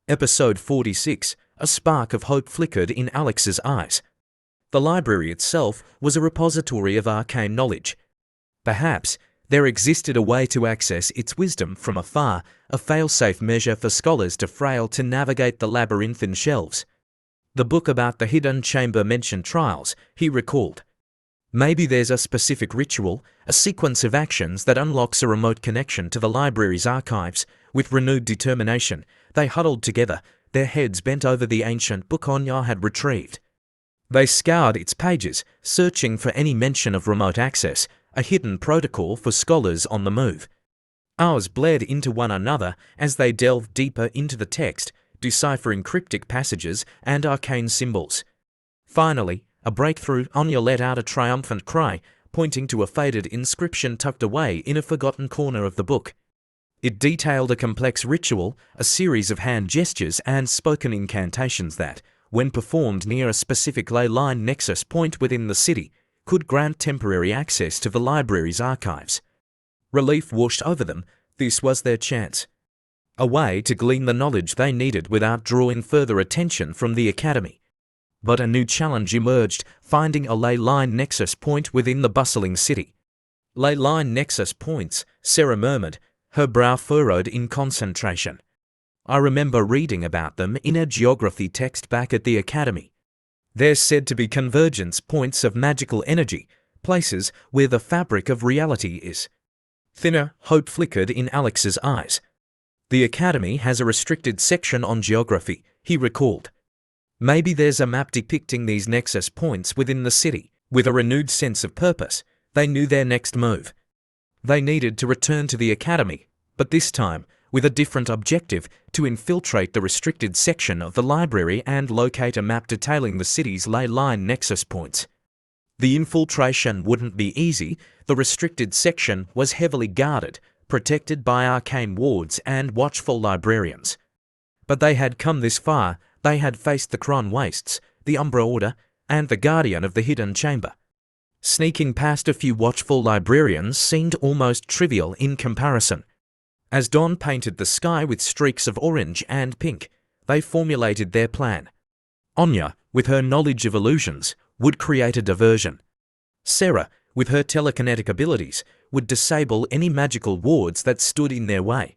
Episode 46, a spark of hope flickered in Alex's eyes. The library itself was a repository of arcane knowledge. Perhaps there existed a way to access its wisdom from afar, a fail-safe measure for scholars too frail to navigate the labyrinthine shelves. The book about the hidden chamber mentioned trials, he recalled. Maybe there's a specific ritual, a sequence of actions that unlocks a remote connection to the library's archives. With renewed determination, they huddled together, their heads bent over the ancient book Anya had retrieved. They scoured its pages, searching for any mention of remote access, a hidden protocol for scholars on the move. Ours bled into one another as they delved deeper into the text, deciphering cryptic passages and arcane symbols. Finally, a breakthrough. Anya let out a triumphant cry, pointing to a faded inscription tucked away in a forgotten corner of the book. It detailed a complex ritual, a series of hand gestures and spoken incantations that, when performed near a specific ley line nexus point within the city, could grant temporary access to the library's archives. Relief washed over them. This was their chance. A way to glean the knowledge they needed without drawing further attention from the academy. But a new challenge emerged, finding a ley line nexus point within the bustling city. Ley line nexus points, Sarah murmured, her brow furrowed in concentration. I remember reading about them in a geography text back at the academy. They're said to be convergence points of magical energy, places where the fabric of reality is. Thinner hope flickered in Alex's eyes. The academy has a restricted section on geography, he recalled. Maybe there's a map depicting these nexus points within the city. With a renewed sense of purpose, they knew their next move. They needed to return to the academy, but this time with a different objective: to infiltrate the restricted section of the library and locate a map detailing the city's ley line nexus points. The infiltration wouldn't be easy. The restricted section was heavily guarded, protected by arcane wards and watchful librarians. But they had come this far. They had faced the Cron Wastes, the Umbra Order, and the Guardian of the Hidden Chamber. Sneaking past a few watchful librarians seemed almost trivial in comparison. As dawn painted the sky with streaks of orange and pink, they formulated their plan. Anya, with her knowledge of illusions, would create a diversion. Sarah, with her telekinetic abilities, would disable any magical wards that stood in their way.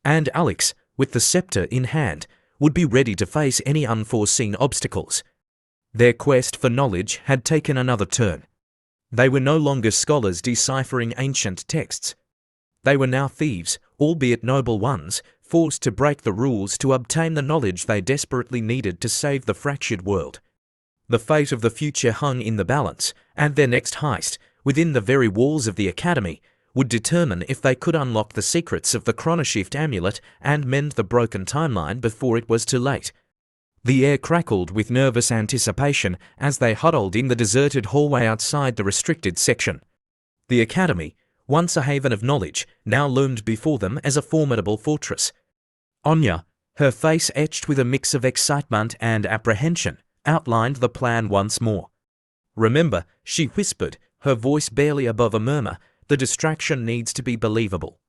And Alex, with the scepter in hand, would be ready to face any unforeseen obstacles. Their quest for knowledge had taken another turn. They were no longer scholars deciphering ancient texts. They were now thieves, albeit noble ones, forced to break the rules to obtain the knowledge they desperately needed to save the fractured world. The fate of the future hung in the balance, and their next heist, within the very walls of the academy, would determine if they could unlock the secrets of the Chronoshift amulet and mend the broken timeline before it was too late. The air crackled with nervous anticipation as they huddled in the deserted hallway outside the restricted section. The academy, once a haven of knowledge, now loomed before them as a formidable fortress. Anya, her face etched with a mix of excitement and apprehension, outlined the plan once more. Remember, she whispered, her voice barely above a murmur, the distraction needs to be believable.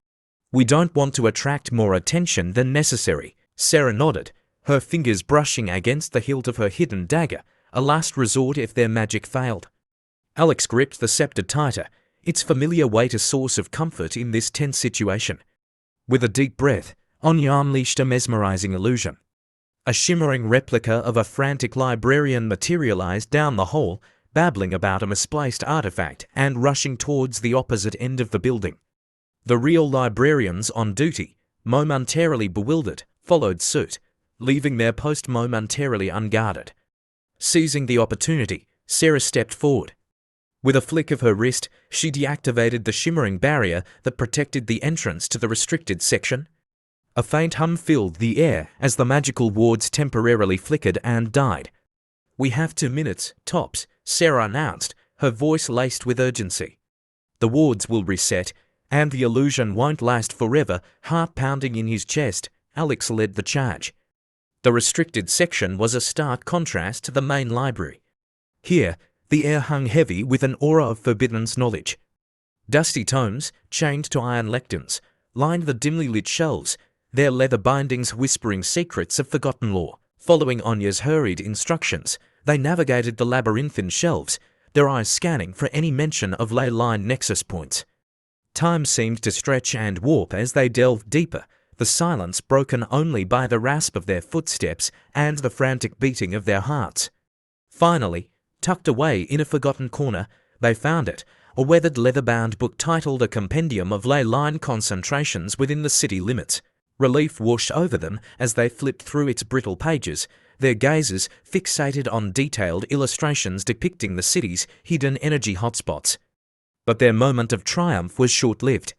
We don't want to attract more attention than necessary. Sarah nodded, her fingers brushing against the hilt of her hidden dagger, a last resort if their magic failed. Alex gripped the scepter tighter, its familiar weight a source of comfort in this tense situation. With a deep breath, Anya unleashed a mesmerizing illusion. A shimmering replica of a frantic librarian materialized down the hall, babbling about a misplaced artifact and rushing towards the opposite end of the building. The real librarians on duty, momentarily bewildered, followed suit, leaving their post momentarily unguarded. Seizing the opportunity, Sarah stepped forward. With a flick of her wrist, she deactivated the shimmering barrier that protected the entrance to the restricted section. A faint hum filled the air as the magical wards temporarily flickered and died. "We have 2 minutes, tops," Sarah announced, her voice laced with urgency. "The wards will reset, and the illusion won't last forever." Heart pounding in his chest, Alex led the charge. The restricted section was a stark contrast to the main library. Here, the air hung heavy with an aura of forbidden knowledge. Dusty tomes, chained to iron lecterns, lined the dimly lit shelves, their leather bindings whispering secrets of forgotten lore. Following Anya's hurried instructions, they navigated the labyrinthine shelves, their eyes scanning for any mention of ley line nexus points. Time seemed to stretch and warp as they delved deeper, the silence broken only by the rasp of their footsteps and the frantic beating of their hearts. Finally, tucked away in a forgotten corner, they found it, a weathered leather-bound book titled A Compendium of Ley Line Concentrations Within the City Limits. Relief washed over them as they flipped through its brittle pages, their gazes fixated on detailed illustrations depicting the city's hidden energy hotspots. But their moment of triumph was short-lived.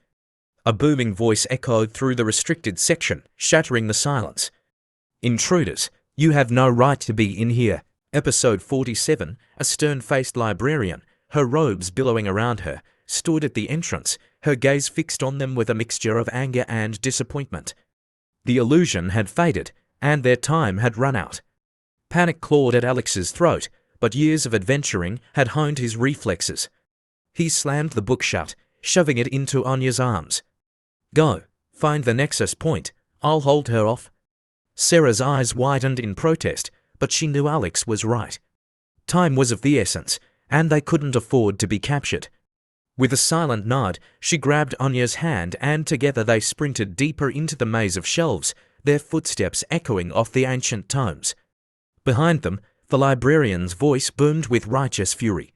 A booming voice echoed through the restricted section, shattering the silence. "Intruders, you have no right to be in here." Episode 47, a stern-faced librarian, her robes billowing around her, stood at the entrance, her gaze fixed on them with a mixture of anger and disappointment. The illusion had faded, and their time had run out. Panic clawed at Alex's throat, but years of adventuring had honed his reflexes. He slammed the book shut, shoving it into Anya's arms. "Go, find the nexus point. I'll hold her off." Sarah's eyes widened in protest, but she knew Alex was right. Time was of the essence, and they couldn't afford to be captured. With a silent nod, she grabbed Anya's hand and together they sprinted deeper into the maze of shelves, their footsteps echoing off the ancient tomes. Behind them, the librarian's voice boomed with righteous fury.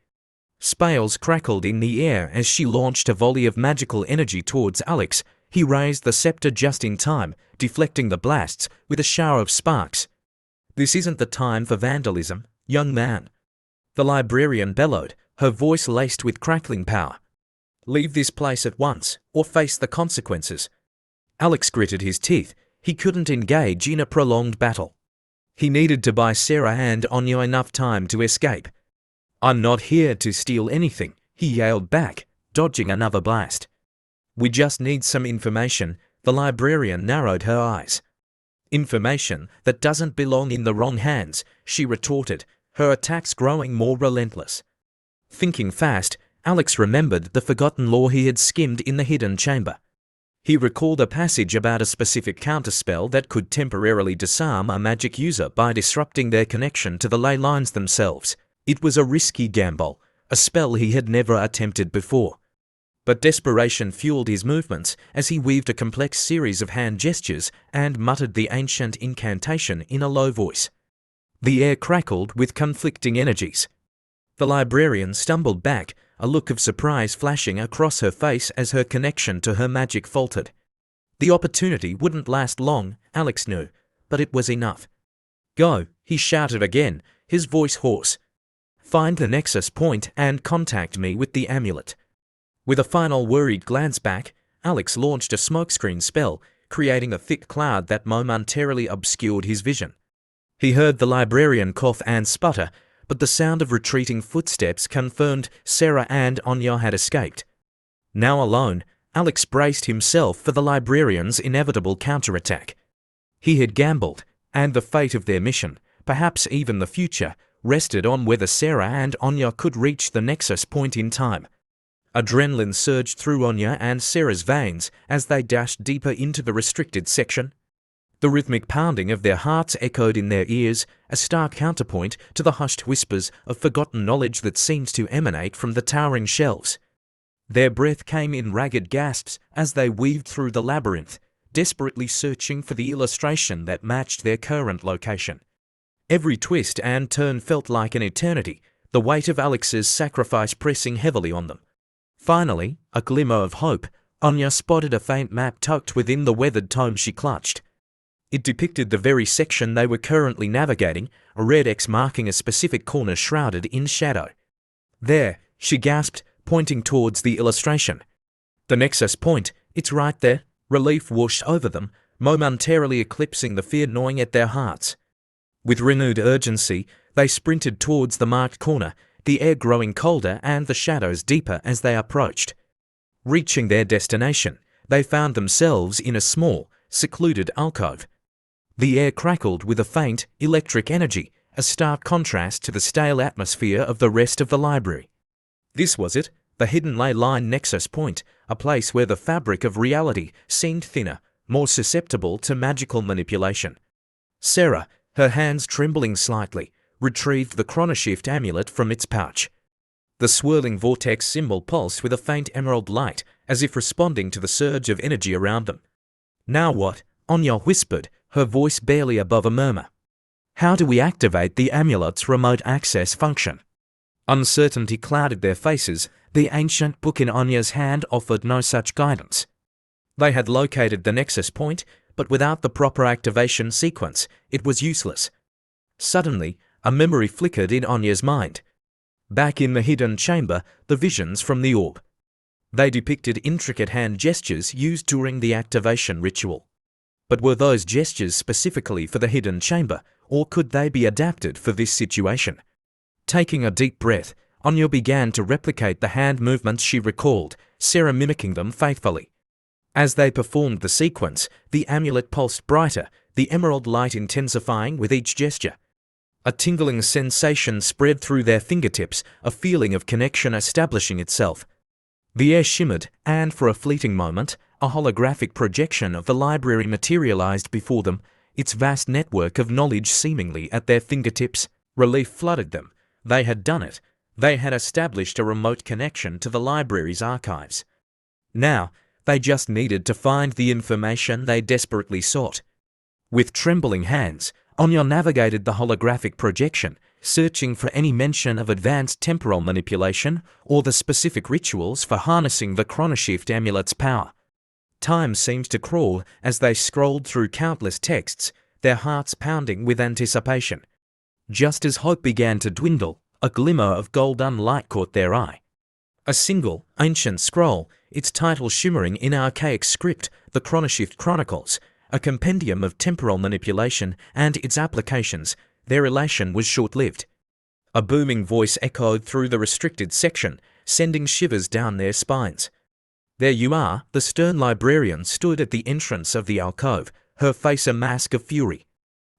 Spales crackled in the air as she launched a volley of magical energy towards Alex. He raised the scepter just in time, deflecting the blasts with a shower of sparks. "This isn't the time for vandalism, young man," the librarian bellowed, her voice laced with crackling power. "Leave this place at once, or face the consequences." Alex gritted his teeth. He couldn't engage in a prolonged battle. He needed to buy Sarah and Anya enough time to escape. "I'm not here to steal anything," he yelled back, dodging another blast. "We just need some information." The librarian narrowed her eyes. "Information that doesn't belong in the wrong hands," she retorted, her attacks growing more relentless. Thinking fast, Alex remembered the forgotten lore he had skimmed in the hidden chamber. He recalled a passage about a specific counterspell that could temporarily disarm a magic user by disrupting their connection to the ley lines themselves. It was a risky gamble, a spell he had never attempted before. But desperation fueled his movements as he weaved a complex series of hand gestures and muttered the ancient incantation in a low voice. The air crackled with conflicting energies. The librarian stumbled back, a look of surprise flashing across her face as her connection to her magic faltered. The opportunity wouldn't last long, Alex knew, but it was enough. "Go," he shouted again, his voice hoarse. "Find the nexus point and contact me with the amulet." With a final worried glance back, Alex launched a smokescreen spell, creating a thick cloud that momentarily obscured his vision. He heard the librarian cough and sputter, but the sound of retreating footsteps confirmed Sarah and Anya had escaped. Now alone, Alex braced himself for the librarian's inevitable counterattack. He had gambled, and the fate of their mission, perhaps even the future, rested on whether Sarah and Anya could reach the nexus point in time. Adrenaline surged through Anya and Sarah's veins as they dashed deeper into the restricted section. The rhythmic pounding of their hearts echoed in their ears, a stark counterpoint to the hushed whispers of forgotten knowledge that seemed to emanate from the towering shelves. Their breath came in ragged gasps as they weaved through the labyrinth, desperately searching for the illustration that matched their current location. Every twist and turn felt like an eternity, the weight of Alex's sacrifice pressing heavily on them. Finally, a glimmer of hope, Anya spotted a faint map tucked within the weathered tome she clutched. It depicted the very section they were currently navigating, a red X marking a specific corner shrouded in shadow. "There," she gasped, pointing towards the illustration. "The nexus point, it's right there." Relief washed over them, momentarily eclipsing the fear gnawing at their hearts. With renewed urgency, they sprinted towards the marked corner, the air growing colder and the shadows deeper as they approached. Reaching their destination, they found themselves in a small, secluded alcove. The air crackled with a faint, electric energy, a stark contrast to the stale atmosphere of the rest of the library. This was it, the hidden ley line nexus point, a place where the fabric of reality seemed thinner, more susceptible to magical manipulation. Sarah, her hands trembling slightly, retrieved the chronoshift amulet from its pouch. The swirling vortex symbol pulsed with a faint emerald light, as if responding to the surge of energy around them. "Now what?" Anya whispered, her voice barely above a murmur. "How do we activate the amulet's remote access function?" Uncertainty clouded their faces. The ancient book in Anya's hand offered no such guidance. They had located the nexus point, but without the proper activation sequence, it was useless. Suddenly, a memory flickered in Anya's mind. Back in the hidden chamber, the visions from the orb. They depicted intricate hand gestures used during the activation ritual. But were those gestures specifically for the hidden chamber, or could they be adapted for this situation? Taking a deep breath, Anya began to replicate the hand movements she recalled, Sarah mimicking them faithfully. As they performed the sequence, the amulet pulsed brighter, the emerald light intensifying with each gesture. A tingling sensation spread through their fingertips, a feeling of connection establishing itself. The air shimmered, and for a fleeting moment, a holographic projection of the library materialized before them, its vast network of knowledge seemingly at their fingertips. Relief flooded them. They had done it. They had established a remote connection to the library's archives. Now, they just needed to find the information they desperately sought. With trembling hands, Anya navigated the holographic projection, searching for any mention of advanced temporal manipulation or the specific rituals for harnessing the chronoshift amulet's power. Time seemed to crawl as they scrolled through countless texts, their hearts pounding with anticipation. Just as hope began to dwindle, a glimmer of golden light caught their eye. A single, ancient scroll, its title shimmering in archaic script, the Chronoshift Chronicles, a compendium of temporal manipulation and its applications. Their elation was short-lived. A booming voice echoed through the restricted section, sending shivers down their spines. "There you are," the stern librarian stood at the entrance of the alcove, her face a mask of fury.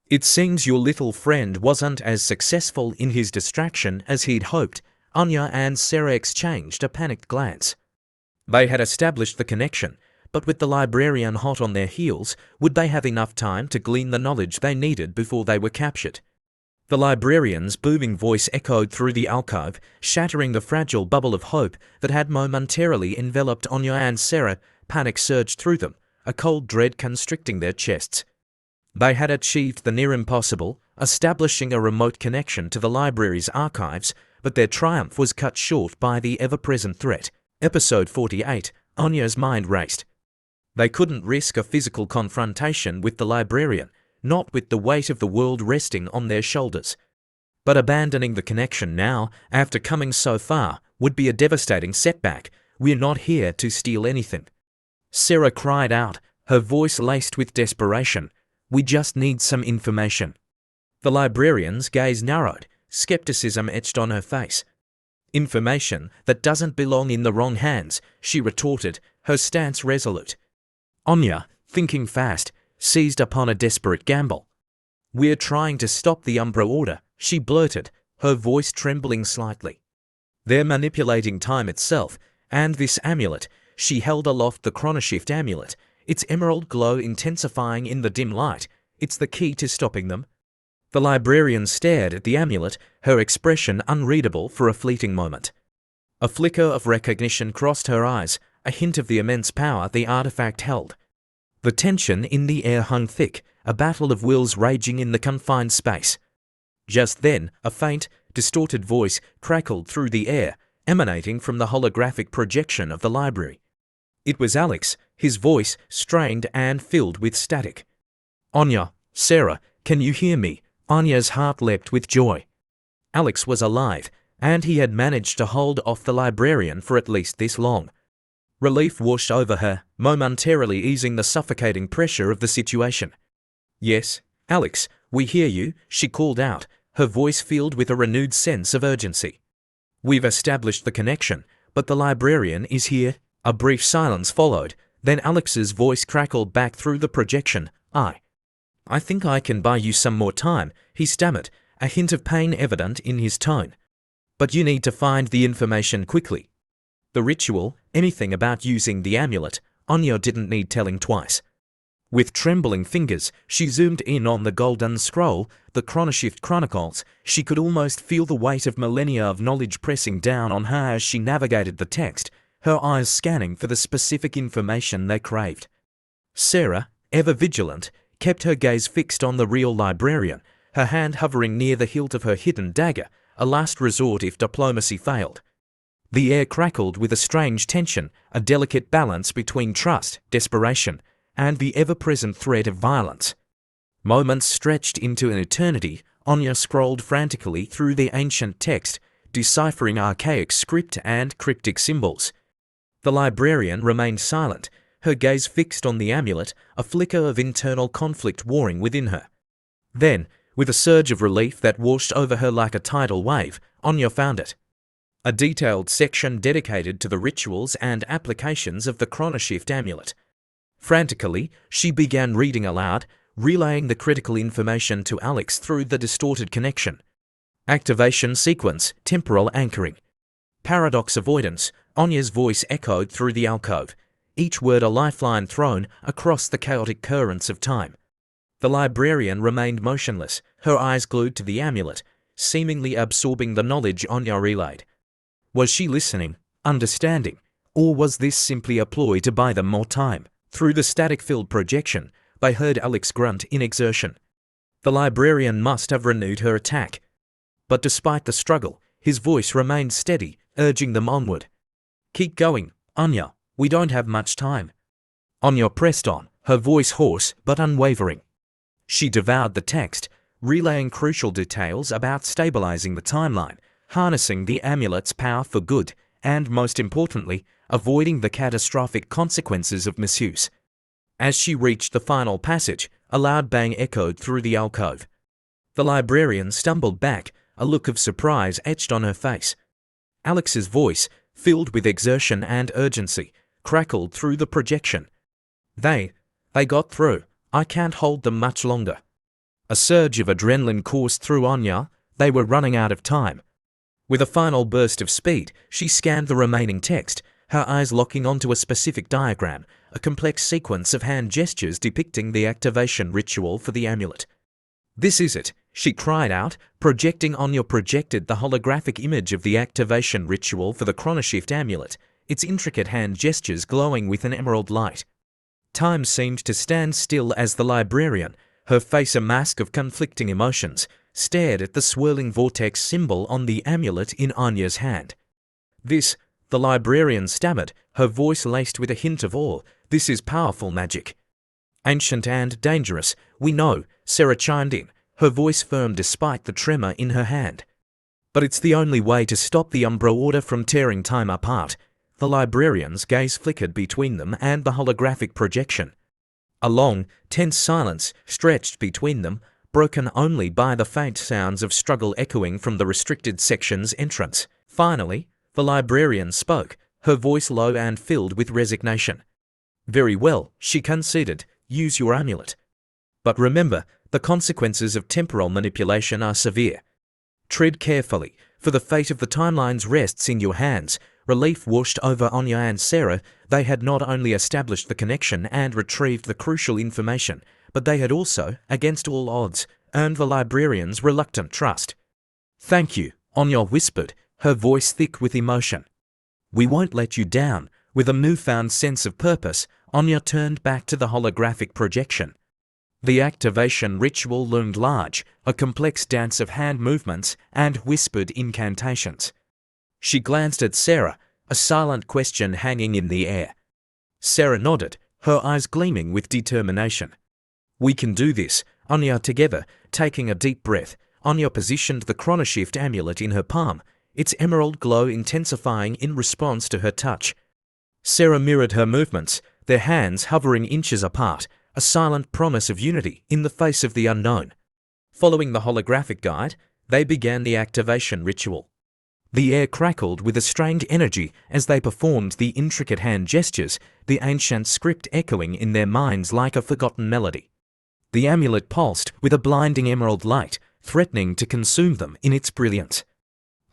"It seems your little friend wasn't as successful in his distraction as he'd hoped." Anya and Sarah exchanged a panicked glance. They had established the connection, but with the librarian hot on their heels, would they have enough time to glean the knowledge they needed before they were captured? The librarian's booming voice echoed through the alcove, shattering the fragile bubble of hope that had momentarily enveloped Anya and Sarah. Panic surged through them, a cold dread constricting their chests. They had achieved the near impossible, establishing a remote connection to the library's archives, but their triumph was cut short by the ever-present threat. Episode 48, Anya's mind raced. They couldn't risk a physical confrontation with the librarian, not with the weight of the world resting on their shoulders. But abandoning the connection now, after coming so far, would be a devastating setback. "We're not here to steal anything," Sarah cried out, her voice laced with desperation. "We just need some information." The librarian's gaze narrowed, skepticism etched on her face. "Information that doesn't belong in the wrong hands," she retorted, her stance resolute. Anya, thinking fast, seized upon a desperate gamble. "We're trying to stop the Umbra Order," she blurted, her voice trembling slightly. "They're manipulating time itself, and this amulet," she held aloft the chronoshift amulet, its emerald glow intensifying in the dim light, "it's the key to stopping them." The librarian stared at the amulet, her expression unreadable for a fleeting moment. A flicker of recognition crossed her eyes, a hint of the immense power the artifact held. The tension in the air hung thick, a battle of wills raging in the confined space. Just then, a faint, distorted voice crackled through the air, emanating from the holographic projection of the library. It was Alex, his voice strained and filled with static. "Anya, Sarah, can you hear me?" Anya's heart leapt with joy. Alex was alive, and he had managed to hold off the librarian for at least this long. Relief washed over her, momentarily easing the suffocating pressure of the situation. "Yes, Alex, we hear you," she called out, her voice filled with a renewed sense of urgency. "We've established the connection, but the librarian is here." A brief silence followed, then Alex's voice crackled back through the projection. I think I can buy you some more time," he stammered, a hint of pain evident in his tone. "But you need to find the information quickly." The ritual, anything about using the amulet, Anya didn't need telling twice. With trembling fingers, she zoomed in on the golden scroll, the Chronoshift Chronicles. She could almost feel the weight of millennia of knowledge pressing down on her as she navigated the text, her eyes scanning for the specific information they craved. Sarah, ever vigilant, kept her gaze fixed on the real librarian, her hand hovering near the hilt of her hidden dagger, a last resort if diplomacy failed. The air crackled with a strange tension, a delicate balance between trust, desperation, and the ever-present threat of violence. Moments stretched into an eternity. Anya scrolled frantically through the ancient text, deciphering archaic script and cryptic symbols. The librarian remained silent, her gaze fixed on the amulet, a flicker of internal conflict warring within her. Then, with a surge of relief that washed over her like a tidal wave, Anya found it. A detailed section dedicated to the rituals and applications of the Chronoshift amulet. Frantically, she began reading aloud, relaying the critical information to Alex through the distorted connection. Activation sequence, temporal anchoring. Paradox avoidance, Anya's voice echoed through the alcove, each word a lifeline thrown across the chaotic currents of time. The librarian remained motionless, her eyes glued to the amulet, seemingly absorbing the knowledge Anya relayed. Was she listening, understanding, or was this simply a ploy to buy them more time? Through the static-filled projection, they heard Alex grunt in exertion. The librarian must have renewed her attack. But despite the struggle, his voice remained steady, urging them onward. "Keep going, Anya, we don't have much time." Anya pressed on, her voice hoarse but unwavering. She devoured the text, relaying crucial details about stabilizing the timeline, harnessing the amulet's power for good, and most importantly, avoiding the catastrophic consequences of misuse. As she reached the final passage, a loud bang echoed through the alcove. The librarian stumbled back, a look of surprise etched on her face. Alex's voice, filled with exertion and urgency, crackled through the projection. They got through. I can't hold them much longer." A surge of adrenaline coursed through Anya. They were running out of time. With a final burst of speed, she scanned the remaining text, her eyes locking onto a specific diagram, a complex sequence of hand gestures depicting the activation ritual for the amulet. "This is it," she cried out, projected the holographic image of the activation ritual for the Chronoshift amulet, its intricate hand gestures glowing with an emerald light. Time seemed to stand still as the librarian, her face a mask of conflicting emotions, stared at the swirling vortex symbol on the amulet in Anya's hand. "This," the librarian stammered, her voice laced with a hint of awe, "this is powerful magic." "Ancient and dangerous, we know," Sarah chimed in, her voice firm despite the tremor in her hand. "But it's the only way to stop the Umbra Order from tearing time apart." The librarian's gaze flickered between them and the holographic projection. A long, tense silence stretched between them, broken only by the faint sounds of struggle echoing from the restricted section's entrance. Finally, the librarian spoke, her voice low and filled with resignation. "Very well," she conceded, "use your amulet. But remember, the consequences of temporal manipulation are severe. Tread carefully, for the fate of the timelines rests in your hands." Relief washed over Anya and Sarah. They had not only established the connection and retrieved the crucial information, but they had also, against all odds, earned the librarian's reluctant trust. "Thank you," Anya whispered, her voice thick with emotion. "We won't let you down." With a newfound sense of purpose, Anya turned back to the holographic projection. The activation ritual loomed large, a complex dance of hand movements and whispered incantations. She glanced at Sarah, a silent question hanging in the air. Sarah nodded, her eyes gleaming with determination. "We can do this," Anya together, taking a deep breath. Anya positioned the Chronoshift amulet in her palm, its emerald glow intensifying in response to her touch. Sarah mirrored her movements, their hands hovering inches apart, a silent promise of unity in the face of the unknown. Following the holographic guide, they began the activation ritual. The air crackled with a strange energy as they performed the intricate hand gestures, the ancient script echoing in their minds like a forgotten melody. The amulet pulsed with a blinding emerald light, threatening to consume them in its brilliance.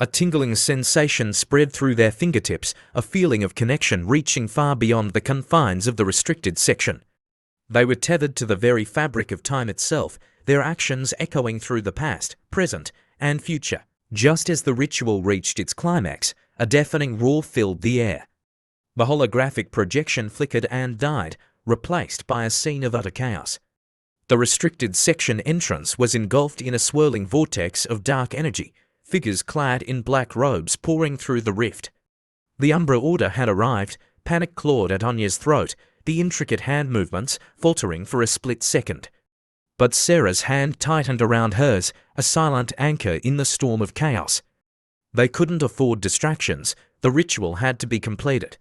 A tingling sensation spread through their fingertips, a feeling of connection reaching far beyond the confines of the restricted section. They were tethered to the very fabric of time itself, their actions echoing through the past, present, and future. Just as the ritual reached its climax, a deafening roar filled the air. The holographic projection flickered and died, replaced by a scene of utter chaos. The restricted section entrance was engulfed in a swirling vortex of dark energy, figures clad in black robes pouring through the rift. The Umbra Order had arrived, panic clawed at Anya's throat, the intricate hand movements faltering for a split second. But Sarah's hand tightened around hers, a silent anchor in the storm of chaos. They couldn't afford distractions, the ritual had to be completed.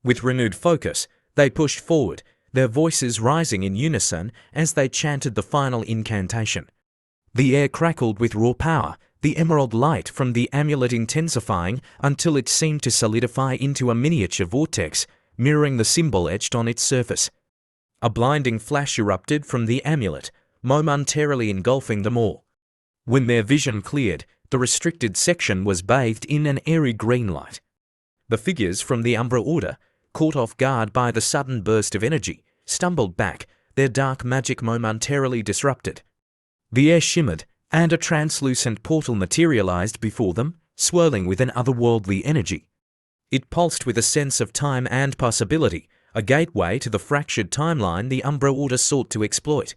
With renewed focus, they pushed forward, their voices rising in unison as they chanted the final incantation. The air crackled with raw power, the emerald light from the amulet intensifying until it seemed to solidify into a miniature vortex, mirroring the symbol etched on its surface. A blinding flash erupted from the amulet, momentarily engulfing them all. When their vision cleared, the restricted section was bathed in an airy green light. The figures from the Umbra Order, caught off guard by the sudden burst of energy, stumbled back, their dark magic momentarily disrupted. The air shimmered, and a translucent portal materialized before them, swirling with an otherworldly energy. It pulsed with a sense of time and possibility, a gateway to the fractured timeline the Umbra Order sought to exploit.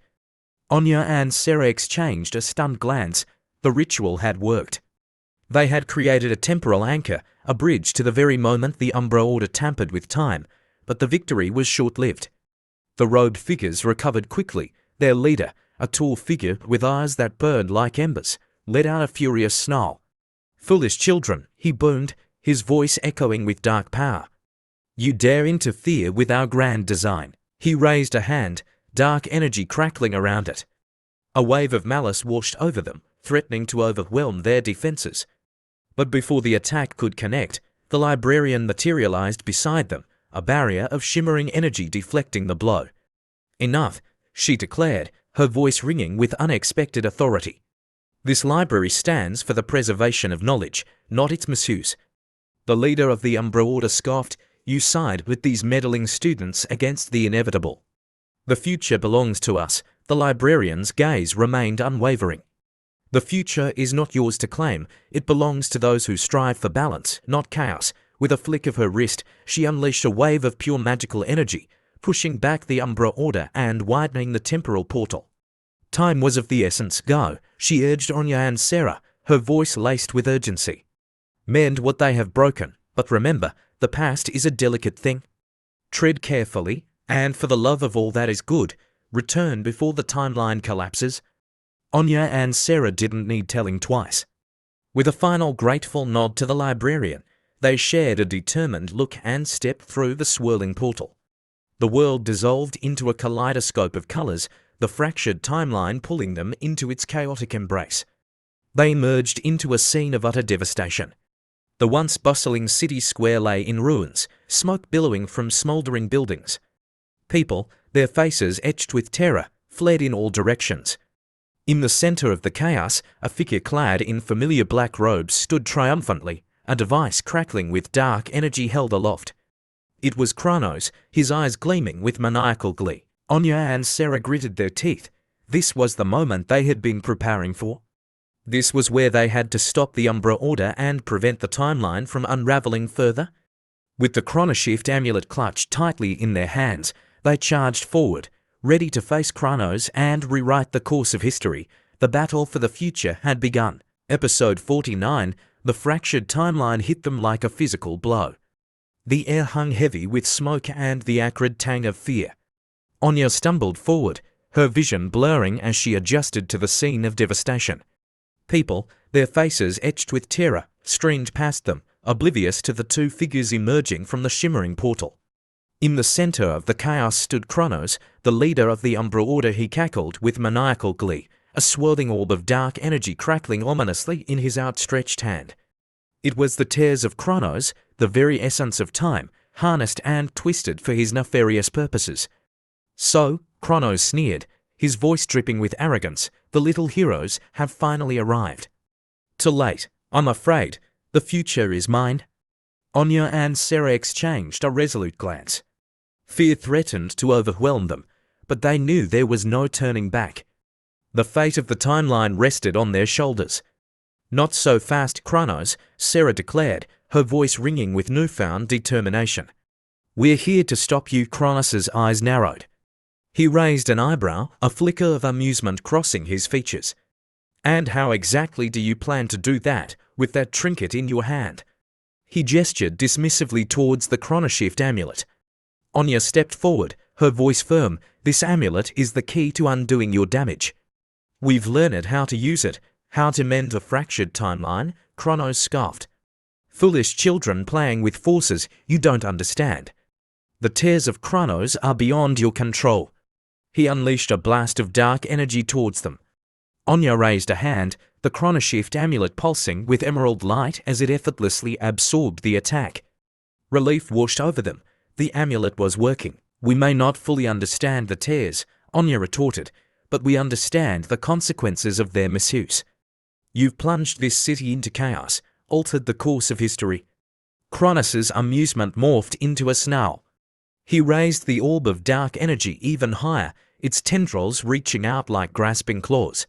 Anya and Sarah exchanged a stunned glance. The ritual had worked. They had created a temporal anchor, a bridge to the very moment the Umbra Order tampered with time, but the victory was short-lived. The robed figures recovered quickly. Their leader, a tall figure with eyes that burned like embers, let out a furious snarl. "Foolish children," he boomed, his voice echoing with dark power. "You dare interfere with our grand design." He raised a hand, dark energy crackling around it. A wave of malice washed over them, threatening to overwhelm their defenses. But before the attack could connect, the librarian materialized beside them, a barrier of shimmering energy deflecting the blow. "Enough," she declared, her voice ringing with unexpected authority. "This library stands for the preservation of knowledge, not its misuse." The leader of the Umbra Order scoffed, "You side with these meddling students against the inevitable." "The future belongs to us." The librarian's gaze remained unwavering. "The future is not yours to claim. It belongs to those who strive for balance, not chaos." With a flick of her wrist, she unleashed a wave of pure magical energy, pushing back the Umbra Order and widening the temporal portal. Time was of the essence. "Go," she urged Anya and Sarah, her voice laced with urgency. "Mend what they have broken, but remember, the past is a delicate thing. Tread carefully, and for the love of all that is good, return before the timeline collapses." Anya and Sarah didn't need telling twice. With a final grateful nod to the librarian, they shared a determined look and stepped through the swirling portal. The world dissolved into a kaleidoscope of colors, the fractured timeline pulling them into its chaotic embrace. They emerged into a scene of utter devastation. The once bustling city square lay in ruins, smoke billowing from smoldering buildings. People, their faces etched with terror, fled in all directions. In the center of the chaos, a figure clad in familiar black robes stood triumphantly, a device crackling with dark energy held aloft. It was Kronos, his eyes gleaming with maniacal glee. Anya and Sarah gritted their teeth. This was the moment they had been preparing for. This was where they had to stop the Umbra Order and prevent the timeline from unraveling further. With the Chronoshift amulet clutched tightly in their hands, they charged forward, ready to face Kronos and rewrite the course of history. The battle for the future had begun. Episode 49, the fractured timeline hit them like a physical blow. The air hung heavy with smoke and the acrid tang of fear. Anya stumbled forward, her vision blurring as she adjusted to the scene of devastation. People, their faces etched with terror, streamed past them, oblivious to the two figures emerging from the shimmering portal. In the center of the chaos stood Kronos, the leader of the Umbra Order. He cackled with maniacal glee, a swirling orb of dark energy crackling ominously in his outstretched hand. It was the tears of Kronos, the very essence of time, harnessed and twisted for his nefarious purposes. "So," Kronos sneered, his voice dripping with arrogance, "the little heroes have finally arrived." "Too late, I'm afraid. The future is mine." Anya and Sarah exchanged a resolute glance. Fear threatened to overwhelm them, but they knew there was no turning back. The fate of the timeline rested on their shoulders. "Not so fast, Kronos," Sarah declared, her voice ringing with newfound determination. "We're here to stop you." Kronos's eyes narrowed. He raised an eyebrow, a flicker of amusement crossing his features. "And how exactly do you plan to do that, with that trinket in your hand?" He gestured dismissively towards the chronoshift amulet. Anya stepped forward, her voice firm. "This amulet is the key to undoing your damage. We've learned how to use it, how to mend the fractured timeline," Kronos scoffed. "Foolish children playing with forces you don't understand. The tears of Kronos are beyond your control." He unleashed a blast of dark energy towards them. Anya raised a hand, the chronoshift amulet pulsing with emerald light as it effortlessly absorbed the attack. Relief washed over them. The amulet was working. "We may not fully understand the tears," Anya retorted, "but we understand the consequences of their misuse. You've plunged this city into chaos, altered the course of history." Kronos's amusement morphed into a snarl. He raised the orb of dark energy even higher, its tendrils reaching out like grasping claws.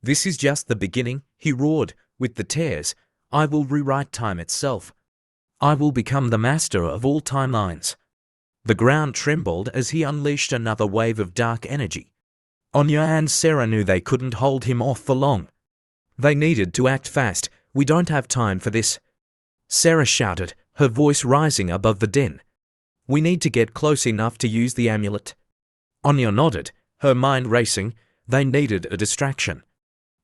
"This is just the beginning," he roared. "With the tears, I will rewrite time itself. I will become the master of all timelines." The ground trembled as he unleashed another wave of dark energy. Anya and Sarah knew they couldn't hold him off for long. They needed to act fast. "We don't have time for this," Sarah shouted, her voice rising above the din. "We need to get close enough to use the amulet." Anya nodded, her mind racing. They needed a distraction.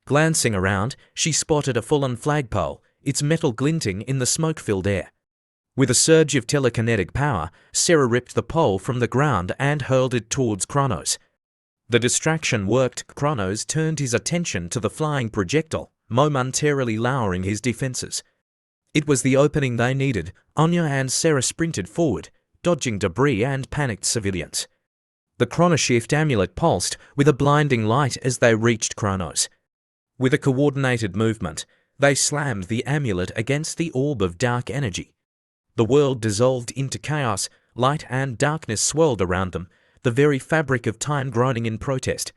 Glancing around, she spotted a fallen flagpole, its metal glinting in the smoke-filled air. With a surge of telekinetic power, Sarah ripped the pole from the ground and hurled it towards Kronos. The distraction worked. Kronos turned his attention to the flying projectile, momentarily lowering his defenses. It was the opening they needed. Anya and Sarah sprinted forward, dodging debris and panicked civilians. The chronoshift amulet pulsed with a blinding light as they reached Kronos. With a coordinated movement, they slammed the amulet against the orb of dark energy. The world dissolved into chaos, light and darkness swirled around them, the very fabric of time groaning in protest.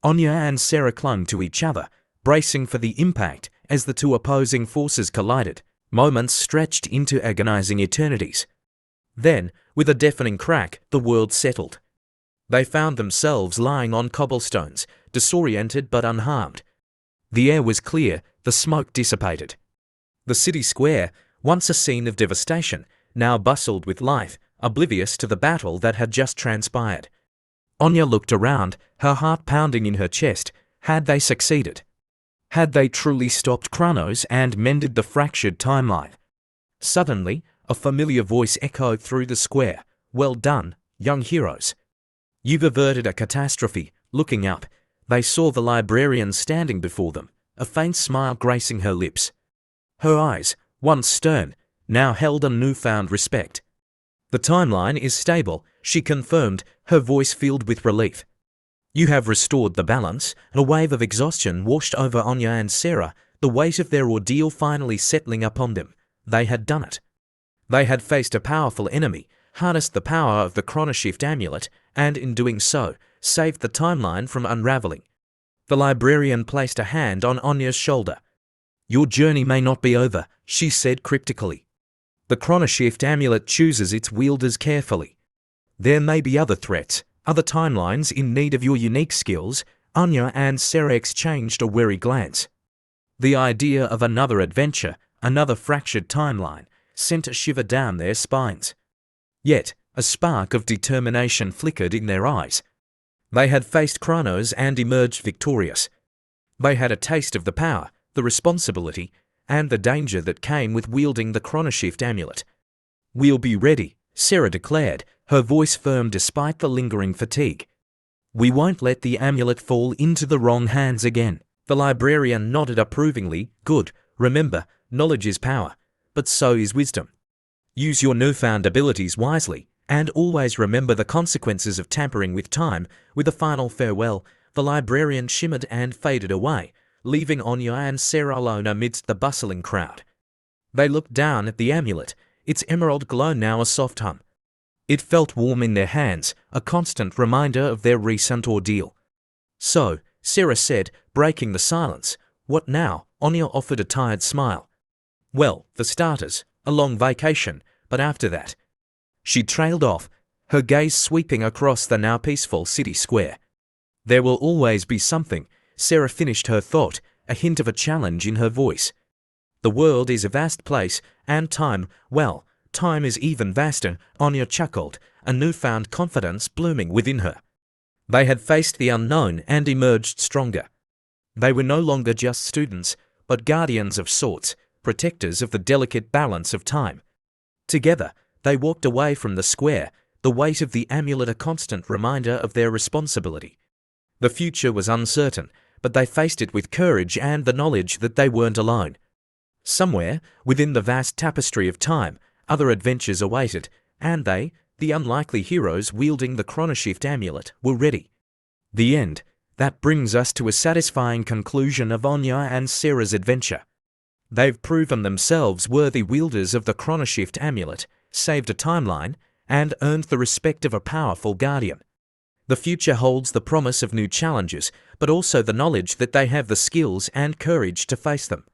Anya and Sarah clung to each other, bracing for the impact as the two opposing forces collided. Moments stretched into agonizing eternities. Then, with a deafening crack, the world settled. They found themselves lying on cobblestones, disoriented but unharmed. The air was clear, the smoke dissipated. The city square, once a scene of devastation, now bustled with life, oblivious to the battle that had just transpired. Anya looked around, her heart pounding in her chest. Had they succeeded? Had they truly stopped Kronos and mended the fractured timeline? Suddenly, a familiar voice echoed through the square. "Well done, young heroes. You've averted a catastrophe." Looking up, they saw the librarian standing before them, a faint smile gracing her lips. Her eyes, once stern, now held a newfound respect. "The timeline is stable," she confirmed, her voice filled with relief. "You have restored the balance." A wave of exhaustion washed over Anya and Sarah, the weight of their ordeal finally settling upon them. They had done it. They had faced a powerful enemy, harnessed the power of the chronoshift amulet, and in doing so, saved the timeline from unraveling. The librarian placed a hand on Anya's shoulder. "Your journey may not be over," she said cryptically. "The chronoshift amulet chooses its wielders carefully. There may be other threats, other timelines in need of your unique skills." Anya and Sarah exchanged a wary glance. The idea of another adventure, another fractured timeline, sent a shiver down their spines. Yet, a spark of determination flickered in their eyes. They had faced Kronos and emerged victorious. They had a taste of the power, the responsibility, and the danger that came with wielding the chronoshift amulet. "We'll be ready," Sarah declared, her voice firm despite the lingering fatigue. "We won't let the amulet fall into the wrong hands again." The librarian nodded approvingly. "Good. Remember, knowledge is power, but so is wisdom. Use your newfound abilities wisely, and always remember the consequences of tampering with time." With a final farewell, the librarian shimmered and faded away, leaving Anya and Sarah alone amidst the bustling crowd. They looked down at the amulet, its emerald glow now a soft hum. It felt warm in their hands, a constant reminder of their recent ordeal. "So," Sarah said, breaking the silence, "what now?" Anya offered a tired smile. "Well, for starters, a long vacation, but after that..." She trailed off, her gaze sweeping across the now peaceful city square. "There will always be something," Sarah finished her thought, a hint of a challenge in her voice. "The world is a vast place, and time, well, time is even vaster," Anya chuckled, a newfound confidence blooming within her. They had faced the unknown and emerged stronger. They were no longer just students, but guardians of sorts, protectors of the delicate balance of time. Together, they walked away from the square, the weight of the amulet a constant reminder of their responsibility. The future was uncertain, but they faced it with courage and the knowledge that they weren't alone. Somewhere, within the vast tapestry of time, other adventures awaited, and they, the unlikely heroes wielding the chronoshift amulet, were ready. The end. That brings us to a satisfying conclusion of Anya and Sarah's adventure. They've proven themselves worthy wielders of the chronoshift amulet, saved a timeline, and earned the respect of a powerful guardian. The future holds the promise of new challenges, but also the knowledge that they have the skills and courage to face them.